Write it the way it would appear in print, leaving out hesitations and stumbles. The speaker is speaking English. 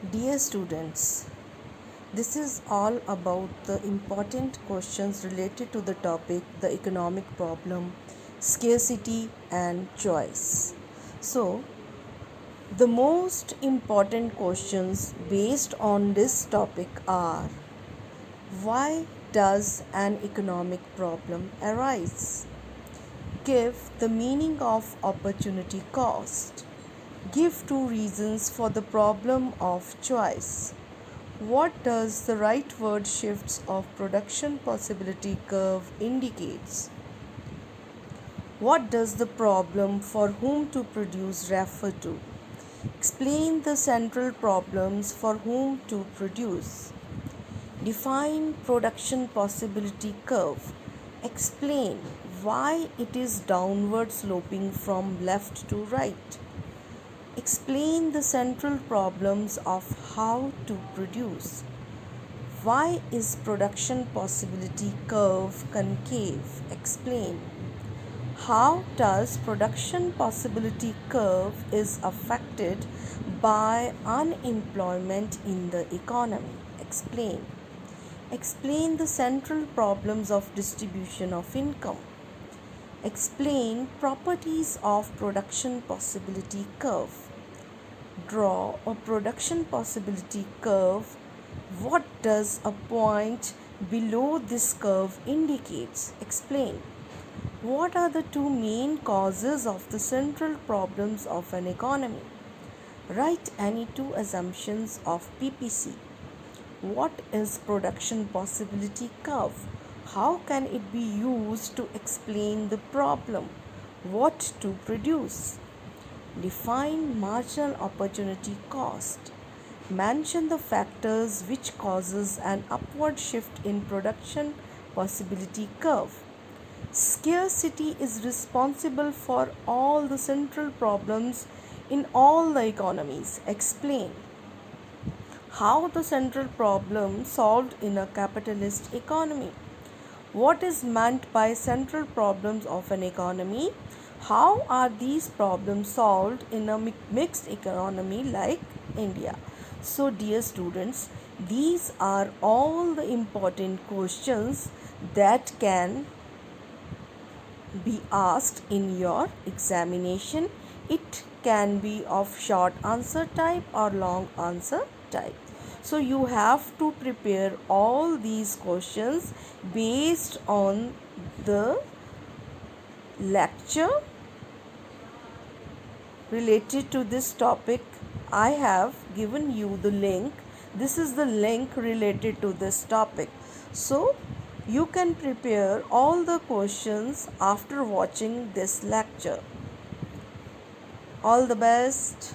Dear students, this is all about the important questions related to the topic the economic problem, scarcity, and choice. So, the most important questions based on this topic are: why does an economic problem arise? Give the meaning of opportunity cost. Give two reasons for the problem of choice. What does the rightward shifts of production possibility curve indicates? What does the problem for whom to produce refer to? Explain the central problems for whom to produce. Define production possibility curve. Explain why it is downward sloping from left to right. Explain the central problems of how to produce. Why is production possibility curve concave? Explain. How does production possibility curve is affected by unemployment in the economy? Explain. Explain the central problems of distribution of income. Explain properties of production possibility curve. Draw a production possibility curve. What does a point below this curve indicates? Explain. What are the two main causes of the central problems of an economy? Write any two assumptions of PPC. What is production possibility curve? How can it be used to explain the problem? What to produce? Define marginal opportunity cost. Mention the factors which causes an upward shift in production possibility curve. Scarcity is responsible for all the central problems in all the economies. Explain how the central problem solved in a capitalist economy. What is meant by central problems of an economy? How are these problems solved in a mixed economy like India? So, dear students, these are all the important questions that can be asked in your examination. It can be of short answer type or long answer type. So you have to prepare all these questions based on the lecture related to this topic. I have given you the link. This is the link related to this topic. So you can prepare all the questions after watching this lecture. All the best.